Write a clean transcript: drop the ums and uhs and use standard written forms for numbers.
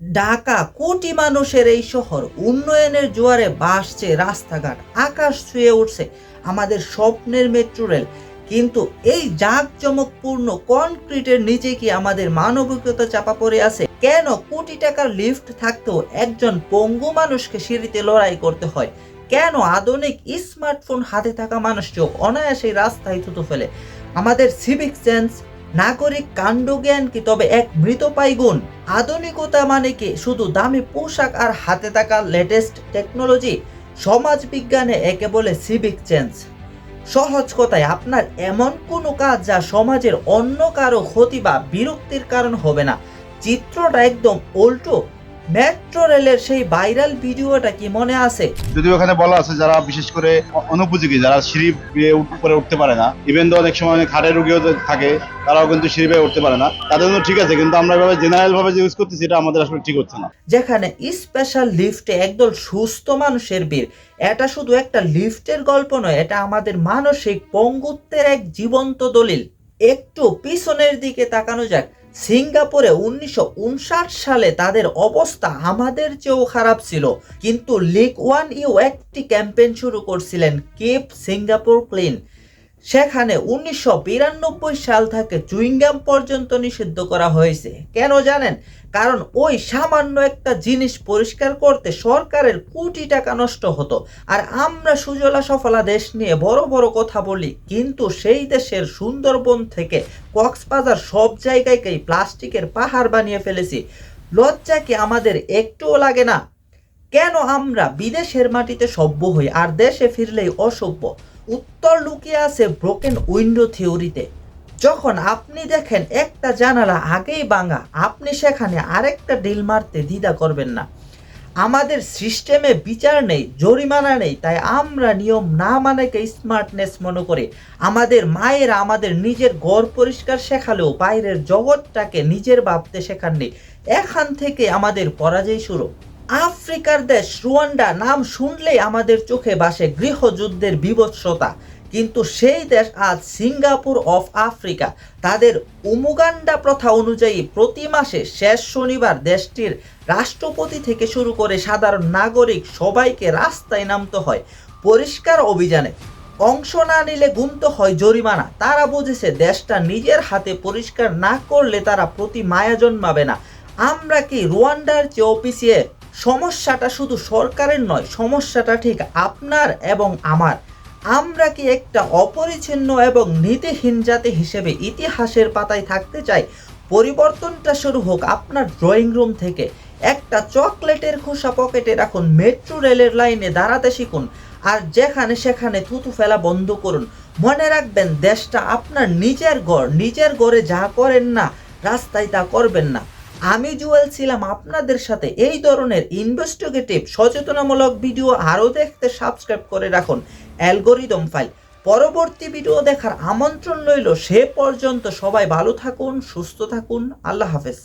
ঢাকা কোটি মানুষের এই শহর উন্নয়নের জোয়ারে ভাসছে, রাস্তাঘাট আকাশ ছুঁয়ে উঠছে, আমাদের স্বপ্নের মেট্রো রেল। কিন্তু এই জাঁকজমকপূর্ণ কনক্রিটের নিচে কি আমাদের মানবিকতা চাপা পড়ে আছে? কেন কোটি টাকার লিফট থাকতেও একজন পঙ্গু মানুষকে সিঁড়িতে লড়াই করতে হয়? কেন আধুনিক স্মার্টফোন হাতে থাকা মানুষটিও অনায়াসেই রাস্তায় থুতু ফেলে? আমাদের সিভিক সেন্স, নাগরিক কাণ্ডজ্ঞান কি তবে এক মৃতপ্রায় গুণ? আধুনিকতা মানে কি শুধু দামি পোশাক আর হাতে থাকা লেটেস্ট টেকনোলজি? সমাজ বিজ্ঞানে একে বলে সিভিক চেঞ্জ। সহজ কথায়, আপনার এমন কোনো কাজ যা সমাজের অন্য কারো ক্ষতি বা বিরক্তির কারণ হবে না। চিত্রটা একদম উল্টো। মেট্রো রেলের সেই ভাইরাল ভিডিওটা কি মনে আছে? যদিও ওখানে বলা আছে যারা বিশেষ করে অনুপযোগী, যারা সিঁড়ি বেয়ে উপরে উঠতে পারে না, ইভেন তো অনেক সময় অনেক হাড়ের রোগীও থাকে, তারাও কিন্তু সিঁড়ি বেয়ে উঠতে পারে না, তাদের জন্য ঠিক আছে, কিন্তু আমরা এভাবে জেনারেল ভাবে যে ইউজ করতেছি এটা আমাদের আসলে ঠিক হচ্ছে না। যেখানে স্পেশাল লিফটে একদল সুস্থ মানুষের ভিড়। এটা শুধু একটা লিফটের গল্প নয়, এটা আমাদের মানসিক পঙ্গুত্বের এক জীবন্ত দলিল। একটু পিছনের দিকে তাকানো যাক। সিঙ্গাপুরে 1959 সালে তাদের অবস্থা আমাদের চেয়েও খারাপ ছিল, কিন্তু লিগ ওয়ান ইউ একটি ক্যাম্পেইন শুরু করছিলেন, কিপ সিঙ্গাপুর ক্লিন। সেখানে 1992 সাল থেকে চুইংগাম পর্যন্ত নিষিদ্ধ করা হয়েছে। কেন জানেন? কারণ ওই সামান্য একটা জিনিস পরিষ্কার করতে সরকারের কোটি টাকা নষ্ট হতো। আর আমরা সুজলা সফলা দেশ নিয়ে বড় বড় কথা বলি, কিন্তু সেই দেশের সুন্দরবন থেকে কক্সবাজার সব জায়গায়কেই প্লাস্টিকের পাহাড় বানিয়ে ফেলেছি। লজ্জা কি আমাদের একটুও লাগে না? কেন আমরা বিদেশের মাটিতে সভ্য হই আর দেশে ফিরলেই অসভ্য? উত্তর লুকিয়ে আছে ব্রোকেন উইন্ডো থিওরিতে। যখন আপনি দেখেন একটা জানালা আগেই ভাঙা, আপনি সেখানে আরেকটা ডিল মারতে দ্বিধা করবেন না। আমাদের সিস্টেমে বিচার নেই, জরিমানা নেই, তাই আমরা নিয়ম না মানাকে স্মার্টনেস মনে করি। আমাদের মায়েরা আমাদের নিজের ঘর পরিষ্কার শেখালেও বাইরের জগৎটাকে নিজের ভাবতে শেখাননি। এখান থেকে আমাদের পরাজয় শুরু। আফ্রিকার দেশ রুয়ান্ডা নাম শুনলেই আমাদের চোখে ভাসে গৃহযুদ্ধের বীভৎসতা, কিন্তু সেই দেশ আজ সিঙ্গাপুর অফ আফ্রিকা। তাদের উমুগান্ডা প্রথা অনুযায়ী প্রতি মাসে শেষ শনিবার দেশটির রাষ্ট্রপতি থেকে শুরু করে সাধারণ নাগরিক সবাইকে রাস্তায় নামতে হয় পরিষ্কার অভিযানে। অংশ না নিলে গুনতে হয় জরিমানা। তারা বুঝেছে দেশটা নিজের হাতে পরিষ্কার না করলে তারা প্রতি মায়া জন্মাবে না। আমরা কি রুয়ান্ডার চেয়ে পিছিয়ে? সমস্যাটা শুধু সরকারের নয়, সমস্যাটা ঠিক আপনার এবং আমার। আমরা কি একটা অপরিচ্ছন্ন এবং নীতিহীন জাতি হিসেবে ইতিহাসের পাতায় থাকতে চাই? পরিবর্তনটা শুরু হোক আপনার ড্রয়িং রুম থেকে। একটা চকলেটের খোসা পকেটে রাখুন, মেট্রো রেলের লাইনে দাঁড়াতে শিখুন, আর যেখানে সেখানে থুতু ফেলা বন্ধ করুন। মনে রাখবেন, দেশটা আপনার নিজের ঘর। নিজের ঘরে যা করেন না, রাস্তায় তা করবেন না। আমি জুয়েল ছিলাম আপনাদের সাথে। এই ধরনের ইনভেস্টিগেটিভ সচেতনামূলক ভিডিও আরও দেখতে সাবস্ক্রাইব করে রাখুন অ্যালগোরিদম ফাইল। পরবর্তী ভিডিও দেখার আমন্ত্রণ রইল। সে পর্যন্ত সবাই ভালো থাকুন, সুস্থ থাকুন। আল্লাহ হাফেজ।